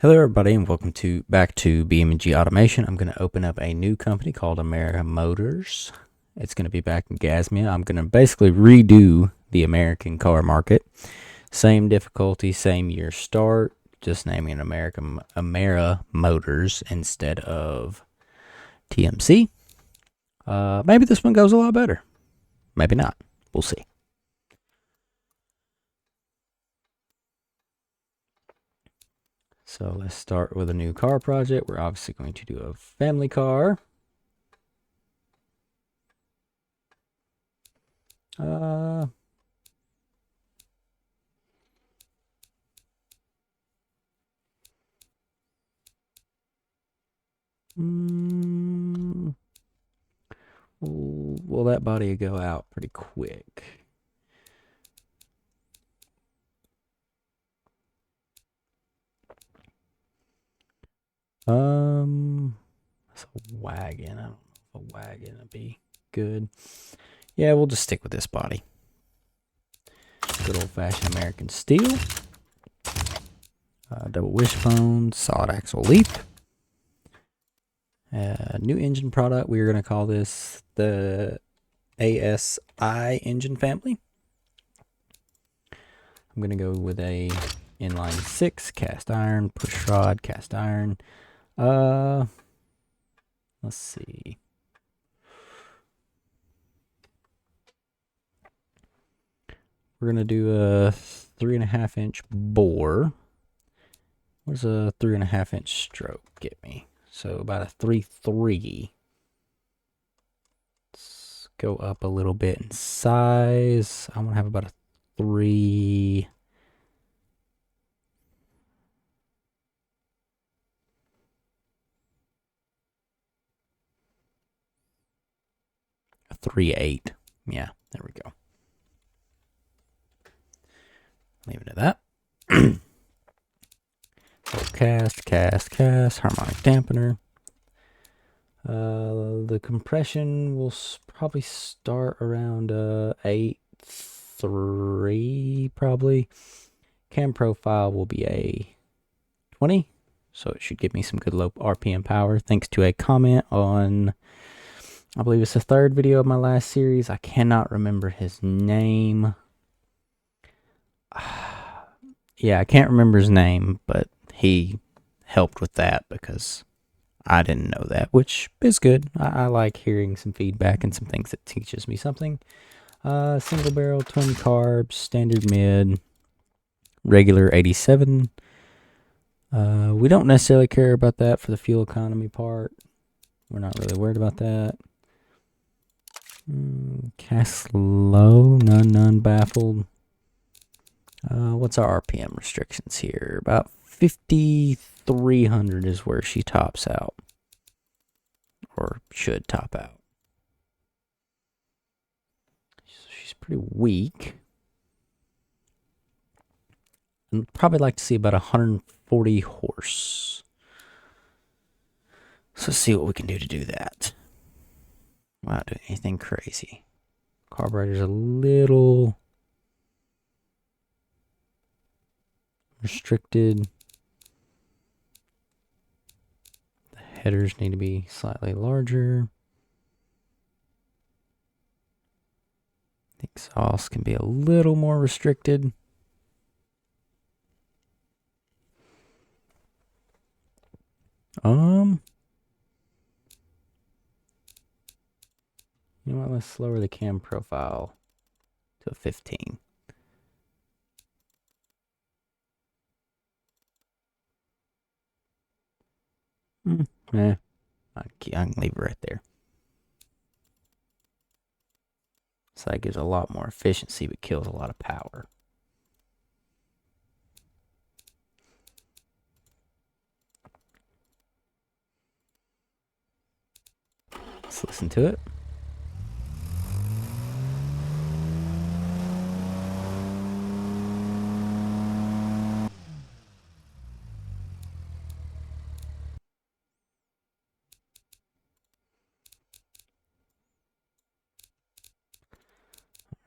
Hello everybody and welcome back to Beamng Automation. I'm going to open up a new company called Amera Motors. It's going to be back in Gasmia. I'm going to basically redo the American car market. Same difficulty, same year start, just naming it Amera Motors instead of TMC. Maybe this one goes a lot better. Maybe not. We'll see. So let's start with a new car project. We're obviously going to do a family car. Well, that body will go out pretty quick. That's a wagon. I don't know if a wagon would be good. Yeah, we'll just stick with this body. Good old-fashioned American steel. Double wishbone, solid axle leaf. New engine product. We are going to call this the ASI engine family. I'm going to go with a inline 6 cast iron, push rod cast iron. Let's see. We're going to do a 3.5 inch bore. What does a 3.5 inch stroke get me? So about a 3.3. Let's go up a little bit in size. I'm going to have about a 3. A 3.8. Yeah, there we go. Leave it at that. So harmonic dampener. The compression will probably start around 8.3 probably. Cam profile will be a 20, so it should give me some good low RPM power thanks to a comment on, I believe it's the third video of my last series. I cannot remember his name. Yeah, I can't remember his name, but he helped with that because I didn't know that, which is good. I like hearing some feedback and some things that teaches me something. Single barrel, twin carbs, standard mid, regular 87. We don't necessarily care about that for the fuel economy part. We're not really worried about that. Cast low, none baffled. What's our RPM restrictions here? About 5,300 is where she tops out. Or should top out. She's pretty weak. I'd probably like to see about 140 horse. So let's see what we can do to do that. Without doing anything crazy. Carburetor's a little restricted. The headers need to be slightly larger. The exhaust can be a little more restricted. You know what, let's lower the cam profile to a 15. I can leave it right there. So that gives a lot more efficiency, but kills a lot of power. Let's listen to it.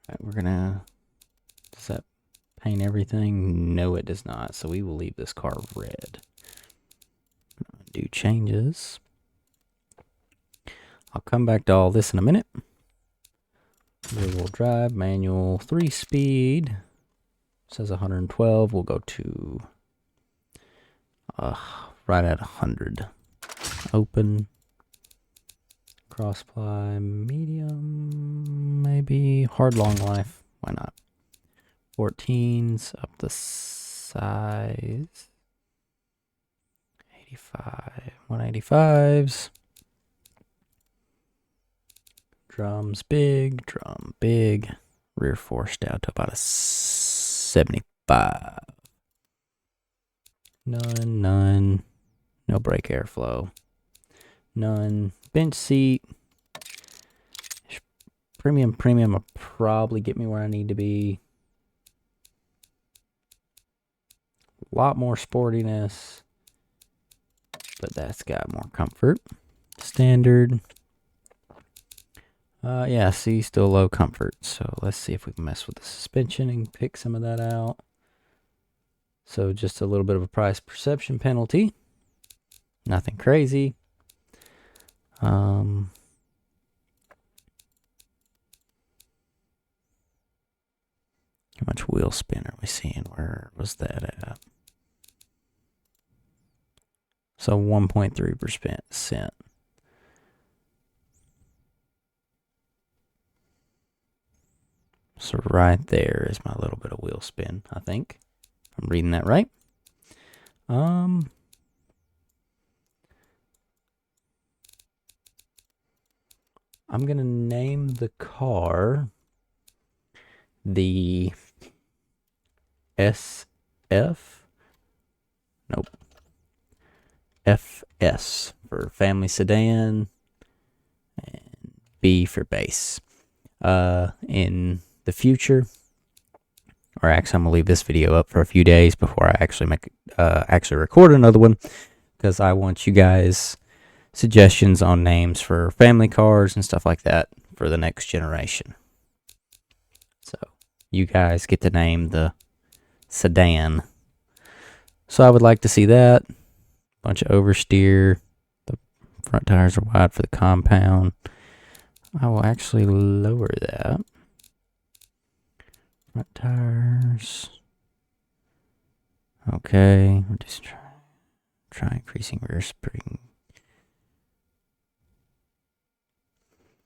All right, we're gonna, does that paint everything? No, it does not. So we will leave this car red. changes. I'll come back to all this in a minute. Rear-wheel drive, manual, 3-speed. Says 112. We'll go to right at 100. Open. Cross-ply, medium, maybe. Hard, long life. Why not? 14s, up the size. 85, 185s. Drums big, drum big. Rear force down to about a 75. None. No brake airflow. None. Bench seat. Premium will probably get me where I need to be. A lot more sportiness, but that's got more comfort. Standard. Yeah, see, still low comfort. So let's see if we can mess with the suspension and pick some of that out. So just a little bit of a price perception penalty. Nothing crazy. How much wheel spin are we seeing? Where was that at? So 1.3%. So right there is my little bit of wheel spin, I think. I'm reading that right. I'm going to name the car the SF. Nope. FS for family sedan and B for base. In the future, or actually I'm gonna leave this video up for a few days before I actually record another one, because I want you guys suggestions on names for family cars and stuff like that for the next generation. So you guys get to name the sedan. So I would like to see that. Bunch of oversteer. The front tires are wide for the compound. I will actually lower that. Front tires. Okay. We're just try increasing rear spring.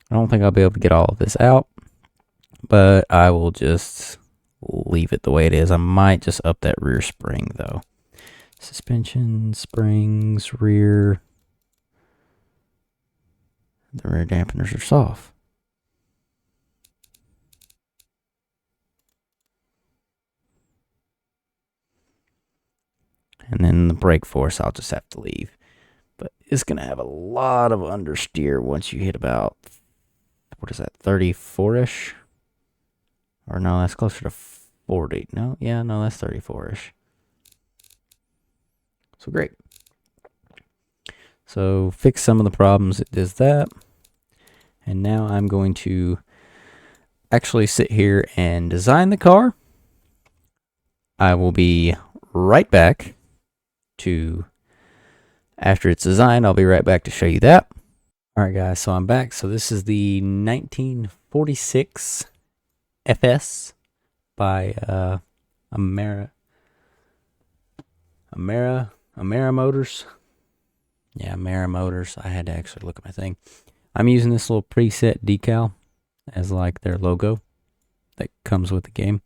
I don't think I'll be able to get all of this out, but I will just leave it the way it is. I might just up that rear spring though. Suspension, springs, rear. The rear dampeners are soft. And then the brake force, I'll just have to leave. But it's going to have a lot of understeer once you hit about, what is that, 34-ish? Or no, that's closer to 40. No, yeah, no, that's 34-ish. So great. So fix some of the problems. It does that. And now I'm going to actually sit here and design the car. I will be right back to, after it's designed, I'll be right back to show you that. All right, guys, so I'm back. So this is the 1946 FS by Amera Motors. Yeah, Amera Motors. I had to actually look at my thing. I'm using this little preset decal as like their logo that comes with the game.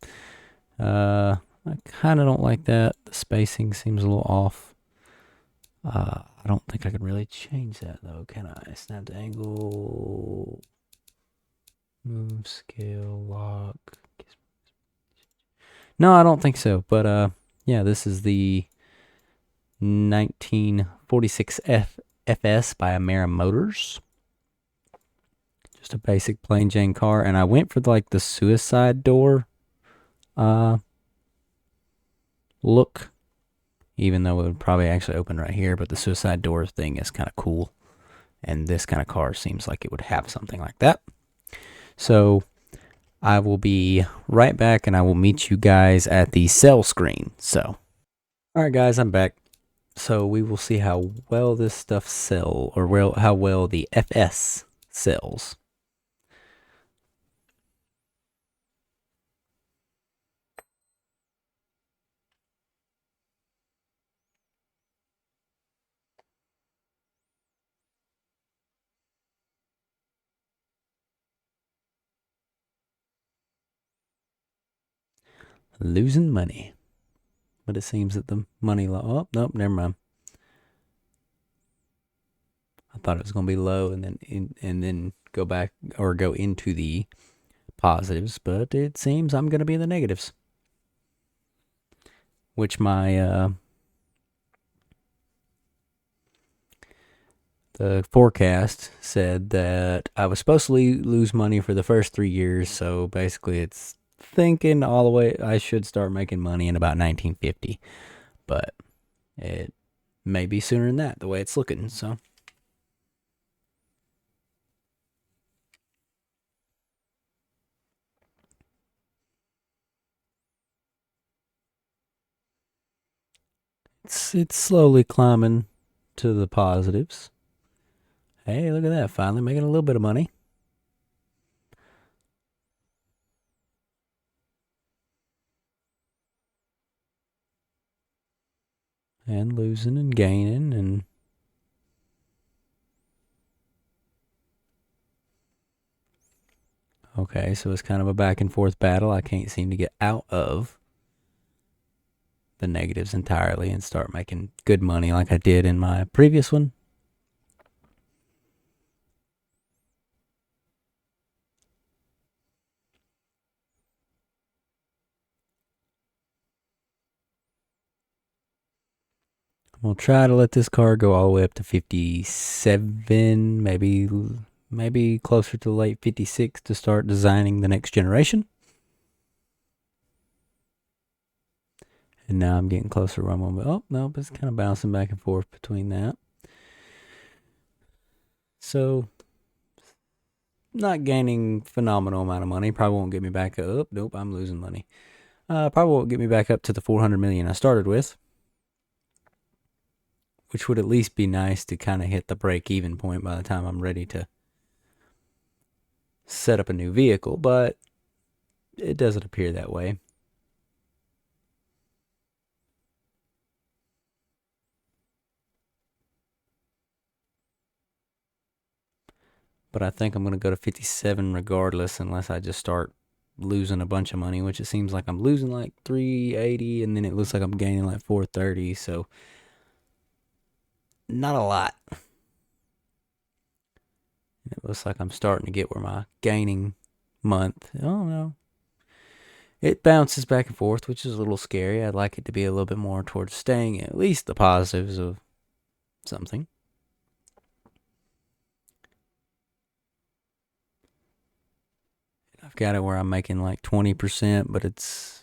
I kind of don't like that. The spacing seems a little off. I don't think I can really change that though, can I? Snap to angle, move, scale, lock. No, I don't think so. But yeah, this is the 1946 FS by Amera Motors. Just a basic plain Jane car, and I went for like the suicide door look, even though it would probably actually open right here, but the suicide door thing is kind of cool, and this kind of car seems like it would have something like that. So I will be right back, and I will meet you guys at the sell screen. So, all right, guys, I'm back. So we will see how well this stuff sells, or how well the FS sells. Losing money. But it seems that the money oh, nope, never mind. I thought it was going to be low and then go back or go into the positives, but it seems I'm going to be in the negatives. Which the forecast said that I was supposed to lose money for the first 3 years, so basically it's thinking all the way I should start making money in about 1950, but it may be sooner than that the way it's looking. So it's slowly climbing to the positives. Hey, look at that, finally making a little bit of money. And losing and gaining and okay, so it's kind of a back and forth battle. I can't seem to get out of the negatives entirely and start making good money like I did in my previous one. We'll try to let this card go all the way up to 57, maybe closer to late 56 to start designing the next generation. And now I'm getting closer to one. Oh, no, it's kind of bouncing back and forth between that. So, not gaining phenomenal amount of money. Probably won't get me back up. Nope, I'm losing money. Probably won't get me back up to the 400 million I started with, which would at least be nice to kind of hit the break-even point by the time I'm ready to set up a new vehicle, but it doesn't appear that way. But I think I'm going to go to 57 regardless, unless I just start losing a bunch of money, which it seems like I'm losing like 380, and then it looks like I'm gaining like 430, so not a lot. It looks like I'm starting to get where my gaining month, oh no, it bounces back and forth, which is a little scary. I'd like it to be a little bit more towards staying at least the positives of something. I've got it where I'm making like 20%, but it's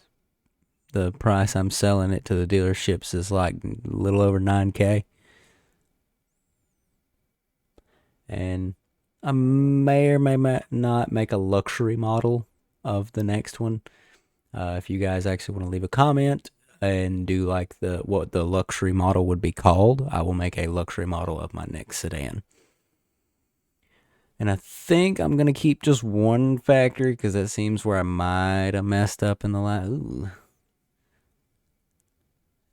the price I'm selling it to the dealerships is like a little over 9K. And I may or may not make a luxury model of the next one. If you guys actually want to leave a comment and do like what the luxury model would be called, I will make a luxury model of my next sedan. And I think I'm gonna keep just one factory because that seems where I might have messed up in the last.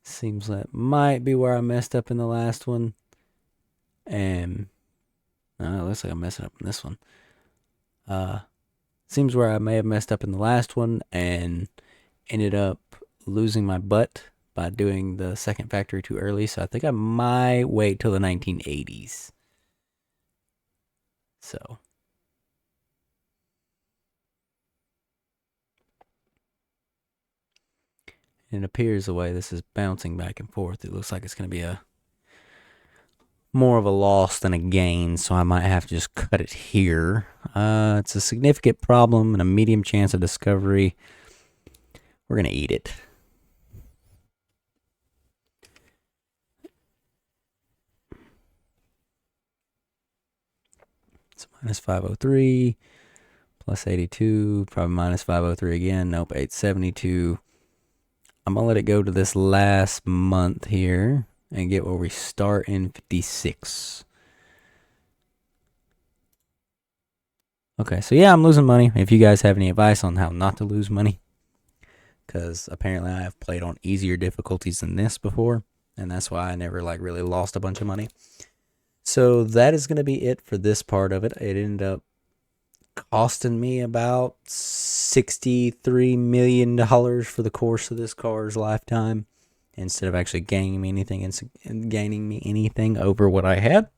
Seems that might be where I messed up in the last one. And it looks like I'm messing up in this one. Seems where I may have messed up in the last one and ended up losing my butt by doing the second factory too early. So I think I might wait till the 1980s. So it appears the way this is bouncing back and forth, it looks like it's going to be a more of a loss than a gain, so I might have to just cut it here. It's a significant problem and a medium chance of discovery. We're going to eat it. It's minus 503, plus 82, probably minus 503 again. Nope, 872. I'm going to let it go to this last month here and get where we start in 56. Okay, so yeah, I'm losing money. If you guys have any advice on how not to lose money, because apparently I have played on easier difficulties than this before, and that's why I never really lost a bunch of money. So that is going to be it for this part of it. It ended up costing me about $63 million for the course of this car's lifetime, instead of actually gaining me anything over what I had.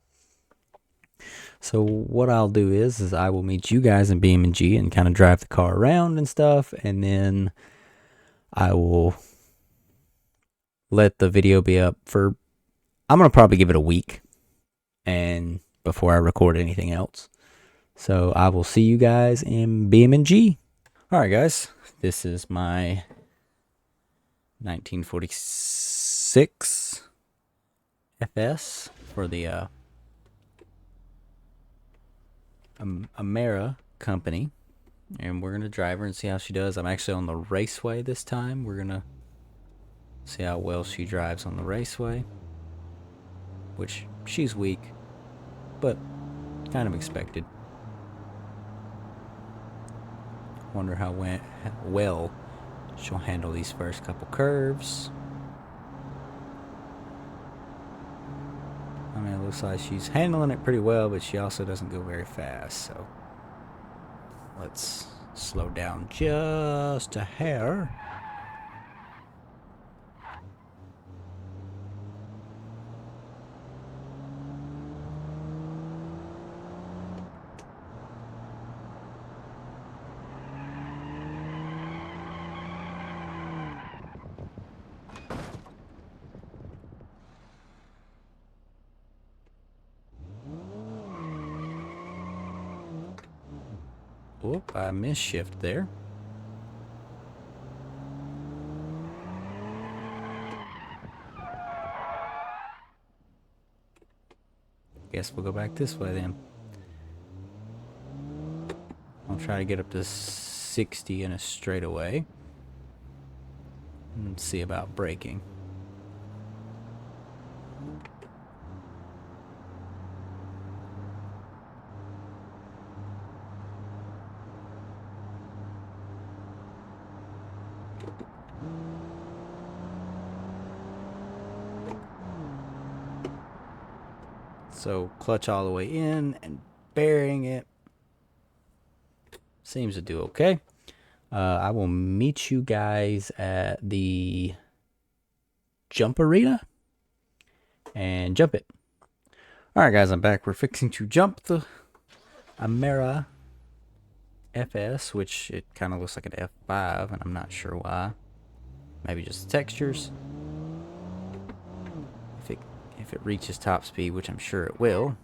So what I'll do is I will meet you guys in Beamng and kind of drive the car around and stuff, and then I will let the video be up for, I'm going to probably give it a week and before I record anything else. So I will see you guys in Beamng. All right, guys, this is my 1946 FS for the Amera company, and we're gonna drive her and see how she does. I'm actually on the raceway this time. We're gonna see how well she drives on the raceway, which she's weak, but kind of expected. Wonder how well she'll handle these first couple curves. I mean, it looks like she's handling it pretty well, but she also doesn't go very fast, so let's slow down just a hair. Whoop, I misshift there. Guess we'll go back this way then. I'll try to get up to 60 in a straightaway and see about braking. So clutch all the way in and bearing it seems to do okay. I will meet you guys at the jump arena and jump it. Alright guys, I'm back. We're fixing to jump the Amera FS, which it kind of looks like an F5, and I'm not sure why. Maybe just the textures. If it reaches top speed, which I'm sure it will,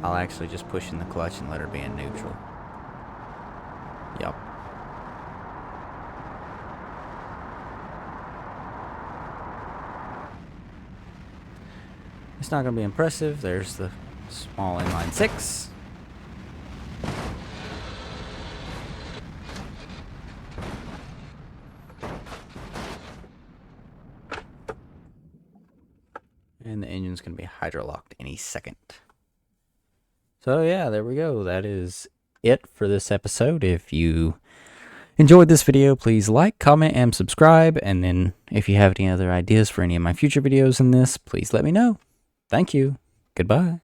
I'll actually just push in the clutch and let her be in neutral. Yep. It's not going to be impressive. There's the small inline six. And the engine's going to be hydrolocked any second. So yeah, there we go. That is it for this episode. If you enjoyed this video, please like, comment, and subscribe. And then if you have any other ideas for any of my future videos in this, please let me know. Thank you. Goodbye.